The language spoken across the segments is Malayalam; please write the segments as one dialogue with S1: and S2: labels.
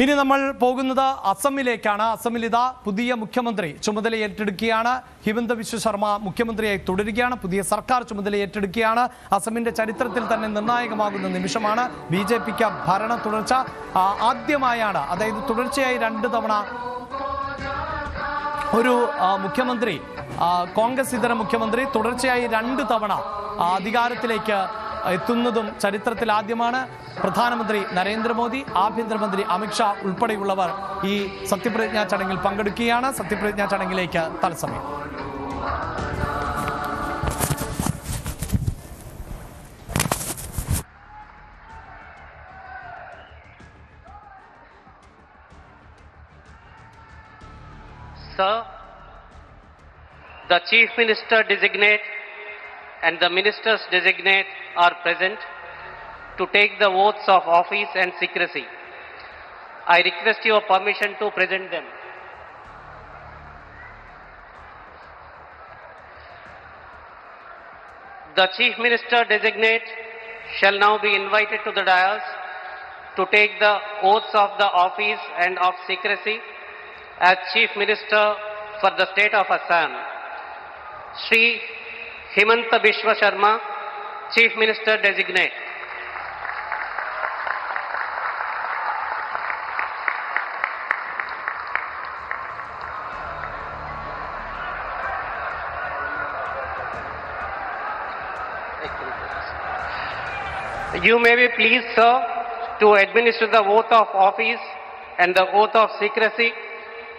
S1: ഇനി നമ്മൾ പോകുന്നത് അസമിലേക്കാണ്. അസമിൽ ഇതാ പുതിയ മുഖ്യമന്ത്രി ചുമതല ഏറ്റെടുക്കുകയാണ്. ഹിമന്ത ബിശ്വ ശർമ്മ മുഖ്യമന്ത്രിയായി തുടരുകയാണ്. പുതിയ സർക്കാർ ചുമതല ഏറ്റെടുക്കുകയാണ്. അസമിന്റെ ചരിത്രത്തിൽ തന്നെ നിർണായകമാകുന്ന നിമിഷമാണ്. BJPക്ക് ഭരണ തുടർച്ച ആദ്യമായാണ്, അതായത് തുടർച്ചയായി 2 തവണ ഒരു മുഖ്യമന്ത്രി, കോൺഗ്രസ് ഇതര മുഖ്യമന്ത്രി തുടർച്ചയായി 2 തവണ അധികാരത്തിലേക്ക് എത്തുന്നതും ചരിത്രത്തിൽ ആദ്യമാണ്. പ്രധാനമന്ത്രി നരേന്ദ്രമോദി, ആഭ്യന്തരമന്ത്രി അമിത്ഷാ ഉൾപ്പെടെയുള്ളവർ ഈ സത്യപ്രതിജ്ഞാ ചടങ്ങിൽ പങ്കെടുക്കുകയാണ്. സത്യപ്രതിജ്ഞാ ചടങ്ങിലേക്ക് തത്സമയം.
S2: Sir, the Chief Minister designate and the ministers designate are present to take the oaths of office and secrecy. I request your permission to present them. The Chief Minister designate shall now be invited to the dais to take the oaths of the office and of secrecy as Chief Minister for the state of Assam. Shri Himanta Bishwa Sharma, Chief Minister designate. You may be pleased, sir, to administer the oath of office and the oath of secrecy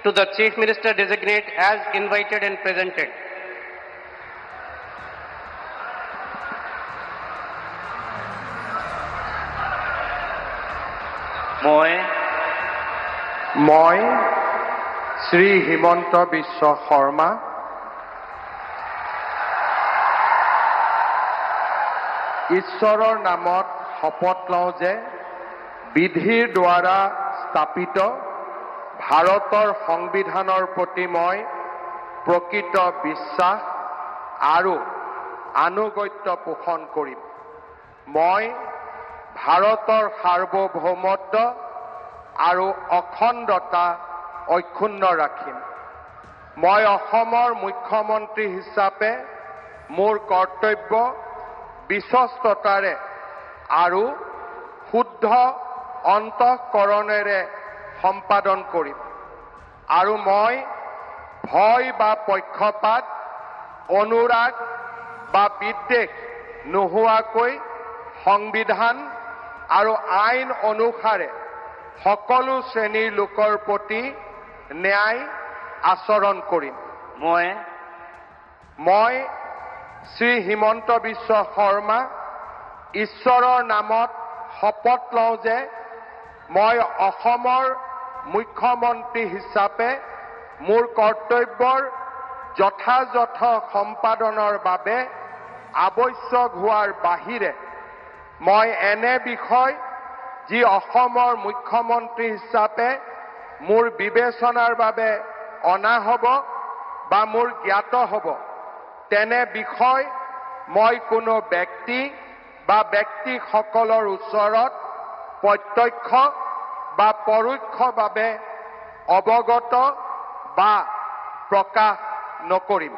S2: to the Chief Minister designate as invited and presented.
S3: মই শ্ৰী হিমন্ত বিশ্ব শৰ্মা ঈশ্বৰৰ নামত শপত লওঁ যে বিধিৰ দ্বাৰা স্থাপিত ভাৰতৰ সংবিধানৰ প্ৰতি মই প্ৰকৃত বিশ্বাস আৰু আনুগত্য পোষণ কৰিম। মই ভাৰতৰ সাৰ্বভৌমত্ব আৰু অখণ্ডতা অক্ষুণ্ণ ৰাখিম। মই অসমৰ মুখ্যমন্ত্ৰী হিচাপে মোৰ কৰ্তব্য বিশ্বস্ততাৰে আৰু শুদ্ধ অন্তঃকৰণেৰে সম্পাদন কৰিম আৰু মই ভয় বা পক্ষপাত, অনুৰাগ বা বিদ্বেষ নোহোৱাকৈ সংবিধান আৰু আইন অনুসাৰে সকলো শ্ৰেণীৰ লোকৰ প্ৰতি ন্যায় আচৰণ কৰিম। মই শ্ৰী হিমন্ত বিশ্ব শৰ্মা ঈশ্বৰৰ নামত শপত লওঁ যে মই অসমৰ মুখ্যমন্ত্ৰী হিচাপে মোৰ কৰ্তব্যৰ যথাযথ সম্পাদনৰ বাবে আৱশ্যক হোৱাৰ বাহিৰে মই এনে বিষয় যি অসমৰ মুখ্যমন্ত্ৰী হিচাপে মোৰ বিবেচনাৰ বাবে অনা হ'ব বা মোৰ জ্ঞাত হ'ব, তেনে বিষয় মই কোনো ব্যক্তি বা ব্যক্তিসকলৰ ওচৰত প্ৰত্যক্ষ বা পৰোক্ষভাৱে অৱগত বা প্ৰকাশ নকৰিম।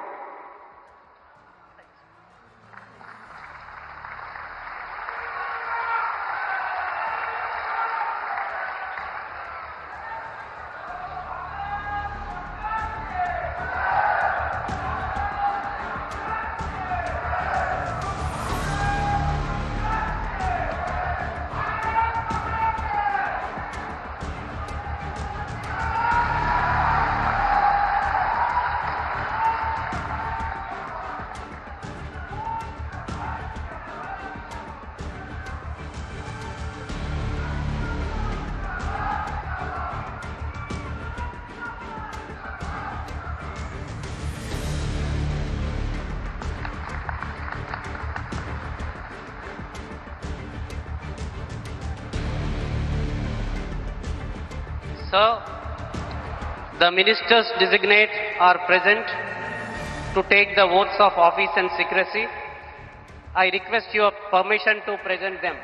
S2: Sir, the ministers designate are present to take the oaths of office and secrecy. I request your permission to present them.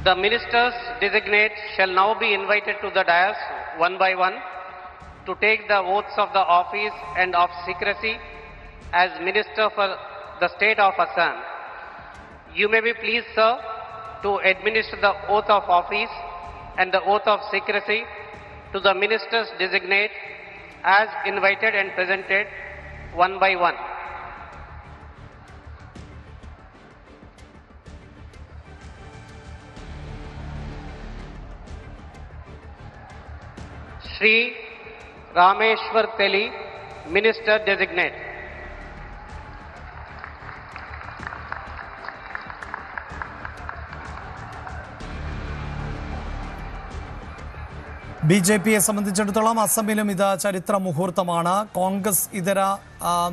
S2: The ministers designate shall now be invited to the dais one by one to take the oaths of the office and of secrecy as Minister for the State of Assam. You may be pleased, sir, to administer the oath of office and the oath of secrecy to the ministers designate as invited and presented one by one. Shri Rameshwar Teli, Minister Designate.
S1: BJPയെ സംബന്ധിച്ചിടത്തോളം അസമിലും ഇത് ചരിത്ര മുഹൂർത്തമാണ്. കോൺഗ്രസ് ഇതര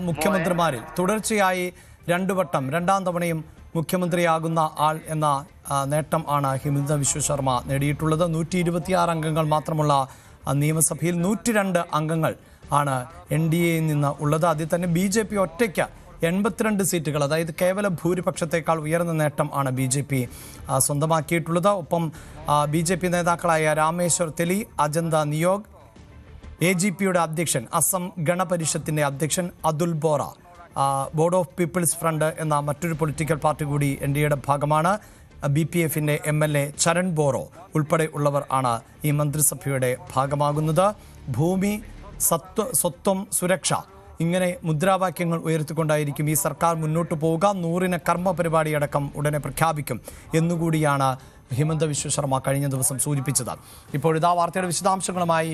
S1: മുഖ്യമന്ത്രിമാരിൽ തുടർച്ചയായി രണ്ടാം തവണയും മുഖ്യമന്ത്രിയാകുന്ന ആൾ എന്ന നേട്ടം ആണ് ഹിമന്ത ബിശ്വ ശർമ്മ നേടിയിട്ടുള്ളത്. 126 അംഗങ്ങൾ മാത്രമുള്ള നിയമസഭയിൽ 102 അംഗങ്ങൾ ആണ് NDAയിൽ നിന്ന് ഉള്ളത്. അതിൽ തന്നെ BJP ഒറ്റയ്ക്ക് 82 സീറ്റുകൾ, അതായത് കേവല ഭൂരിപക്ഷത്തേക്കാൾ ഉയർന്ന നേട്ടം ആണ് BJP സ്വന്തമാക്കിയിട്ടുള്ളത്. ഒപ്പം BJP നേതാക്കളായ രാമേശ്വർ തെലി, അജന്ത നിയോഗ്, AGPയുടെ അധ്യക്ഷൻ, അസം ഗണപരിഷത്തിന്റെ അധ്യക്ഷൻ Atul Bora, board of people's front എന്ന മറ്റൊരു പൊളിറ്റിക്കൽ പാർട്ടി കൂടി NDAയുടെ ഭാഗമാണ്, BPFന്റെ MLA ചരൺ ബോറോ ഉൾപ്പെടെ ഉള്ളവർ ആണ് ഈ മന്ത്രിസഭയുടെ ഭാഗമാകുന്നത്. ഭൂമി, സ്വത്വം, സുരക്ഷ, ഇങ്ങനെ മുദ്രാവാക്യങ്ങൾ ഉയർത്തിക്കൊണ്ടായിരിക്കും ഈ സർക്കാർ മുന്നോട്ട് പോവുക. 100 കർമ്മ പരിപാടിയടക്കം ഉടനെ പ്രഖ്യാപിക്കും എന്നുകൂടിയാണ് ഹിമന്ത ബിശ്വ ശർമ്മ കഴിഞ്ഞ ദിവസം സൂചിപ്പിച്ചത്. ഇപ്പോഴിതാ വാർത്തയുടെ വിശദാംശങ്ങളുമായി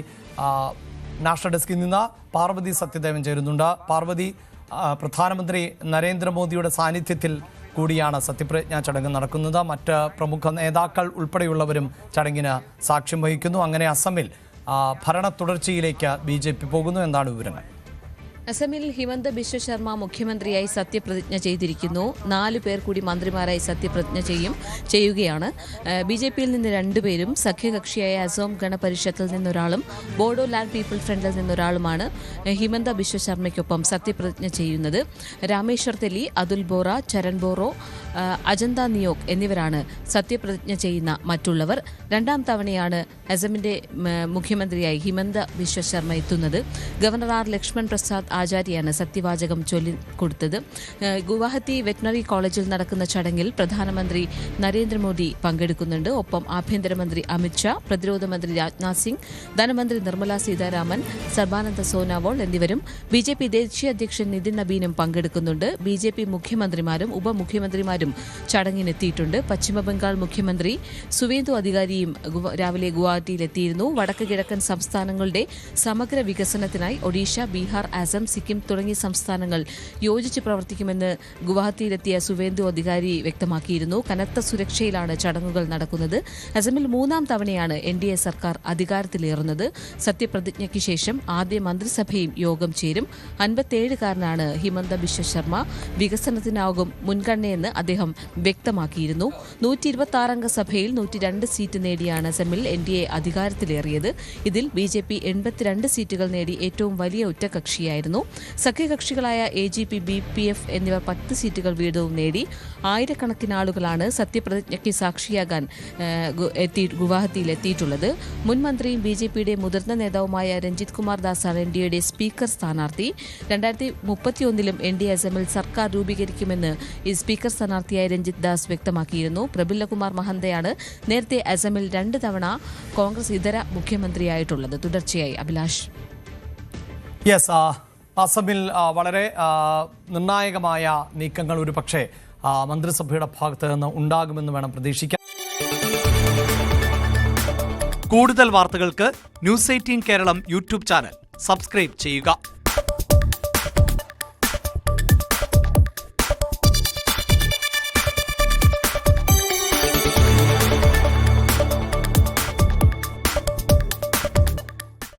S1: നാഷണൽ ഡെസ്കിൽ നിന്ന് പാർവതി സത്യദേവൻ ചേരുന്നുണ്ട്. പാർവതി, പ്രധാനമന്ത്രി നരേന്ദ്രമോദിയുടെ സാന്നിധ്യത്തിൽ കൂടിയാണ് സത്യപ്രതിജ്ഞാ ചടങ്ങ് നടക്കുന്നത്. മറ്റ് പ്രമുഖ നേതാക്കൾ ഉൾപ്പെടെയുള്ളവരും ചടങ്ങിന് സാക്ഷ്യം വഹിക്കുന്നു. അങ്ങനെ അസമിൽ ഭരണ തുടർച്ചയിലേക്ക് BJP പോകുന്നു. എന്താണ് വിവരങ്ങൾ?
S4: അസമിൽ ഹിമന്ത ബിശ്വ ശർമ്മ മുഖ്യമന്ത്രിയായി സത്യപ്രതിജ്ഞ ചെയ്തിരിക്കുന്നു. 4 പേർ കൂടി മന്ത്രിമാരായി സത്യപ്രതിജ്ഞ ചെയ്യുകയാണ്. BJPയിൽ നിന്ന് 2 പേരും സഖ്യകക്ഷിയായ അസോം ഗണപരിഷത്തിൽ നിന്നൊരാളും ബോഡോ ലാൻഡ് പീപ്പിൾ ഫ്രണ്ടിൽ നിന്നൊരാളുമാണ് ഹിമന്ത ബിശ്വ ശർമ്മയ്ക്കൊപ്പം സത്യപ്രതിജ്ഞ ചെയ്യുന്നത്. രാമേശ്വർ തെലി, അതുൽ ബോറ, ചരൺ ബോറോ, അജന്ത നിയോഗ് എന്നിവരാണ് സത്യപ്രതിജ്ഞ ചെയ്യുന്ന മറ്റുള്ളവർ. 2ാം തവണയാണ് അസമിന്റെ മുഖ്യമന്ത്രിയായി ഹിമന്ത ബിശ്വ ശർമ്മ എത്തുന്നത്. ഗവർണർ ആർ ലക്ഷ്മൺ പ്രസാദ് ആചാര്യാണ് സത്യവാചകം ചൊല്ലിക്കൊടുത്തത്. ഗുവാഹത്തി വെറ്റിനറി കോളേജിൽ നടക്കുന്ന ചടങ്ങിൽ പ്രധാനമന്ത്രി നരേന്ദ്രമോദി പങ്കെടുക്കുന്നുണ്ട്. ഒപ്പം ആഭ്യന്തരമന്ത്രി അമിത്ഷാ, പ്രതിരോധ മന്ത്രി രാജ്നാഥ് സിംഗ്, ധനമന്ത്രി നിർമ്മല സീതാരാമൻ, സർബാനന്ദ സോനോവാൾ എന്നിവരും BJP ദേശീയ അധ്യക്ഷൻ നിതിൻ നബീനും പങ്കെടുക്കുന്നുണ്ട്. BJP മുഖ്യമന്ത്രിമാരും ഉപമുഖ്യമന്ത്രിമാരും ചടങ്ങിനെത്തിയിട്ടുണ്ട്. പശ്ചിമബംഗാൾ മുഖ്യമന്ത്രി സുവേന്ദു അധികാരിയും രാവിലെ ഗുവാഹത്തിയിലെത്തിയിരുന്നു. വടക്ക് കിഴക്കൻ സംസ്ഥാനങ്ങളുടെ സമഗ്ര വികസനത്തിനായി ഒഡീഷ, ബീഹാർ, അസം, സിക്കിം തുടങ്ങിയ സംസ്ഥാനങ്ങൾ യോജിച്ച് പ്രവർത്തിക്കുമെന്ന് ഗുവാഹത്തിയിലെത്തിയ സുവേന്ദു അധികാരി വ്യക്തമാക്കിയിരുന്നു. കനത്ത സുരക്ഷയിലാണ് ചടങ്ങുകൾ നടക്കുന്നത്. അസമിൽ 3ാം തവണയാണ് NDA സർക്കാർ അധികാരത്തിലേറുന്നത്. സത്യപ്രതിജ്ഞയ്ക്ക് ശേഷം ആദ്യ മന്ത്രിസഭയും യോഗം ചേരും. 57-കാരനാണ് ഹിമന്ത ബിശ്വ ശർമ്മ. വികസനത്തിനാകും മുൻഗണനയെന്ന് അദ്ദേഹം വ്യക്തമാക്കിയിരുന്നു. 126 അംഗ സഭയിൽ 102 സീറ്റ് നേടിയാണ് അസമിൽ NDA അധികാരത്തിലേറിയത്. ഇതിൽ BJP 82 സീറ്റുകൾ നേടി ഏറ്റവും വലിയ ഒറ്റകക്ഷിയായിരുന്നു. സഖ്യകക്ഷികളായ AGP, BPF എന്നിവർ 10 സീറ്റുകൾ വീതവും നേടി. ആയിരക്കണക്കിന് ആളുകളാണ് സത്യപ്രതിജ്ഞയ്ക്ക് സാക്ഷിയാകാൻ ഗുവാഹത്തിയിൽ എത്തിയിട്ടുള്ളത്. മുൻ മന്ത്രിയും BJPയുടെ മുതിർന്ന നേതാവുമായ രഞ്ജിത് കുമാർ ദാസാണ് NDAയുടെ സ്പീക്കർ സ്ഥാനാർത്ഥി. 2031 NDA അസമിൽ സർക്കാർ രൂപീകരിക്കുമെന്ന് ഈ സ്പീക്കർ സ്ഥാനാർത്ഥിയായ രഞ്ജിത് ദാസ് വ്യക്തമാക്കിയിരുന്നു. പ്രഫുല്ലകുമാർ മഹന്തയാണ് നേരത്തെ അസമിൽ 2 തവണ കോൺഗ്രസ് ഇതര മുഖ്യമന്ത്രിയായിട്ടുള്ളത്. തുടർച്ചയായി അഭിലാഷ്.
S1: അസമിൽ വളരെ നിർണായകമായ നീക്കങ്ങൾ ഒരുപക്ഷെ മന്ത്രിസഭയുടെ ഭാഗത്ത് നിന്ന് ഉണ്ടാകുമെന്ന് വേണം പ്രതീക്ഷിക്കാൻ.
S5: കൂടുതൽ വാർത്തകൾക്ക് News 18 Keralam YouTube channel subscribe ചെയ്യുക.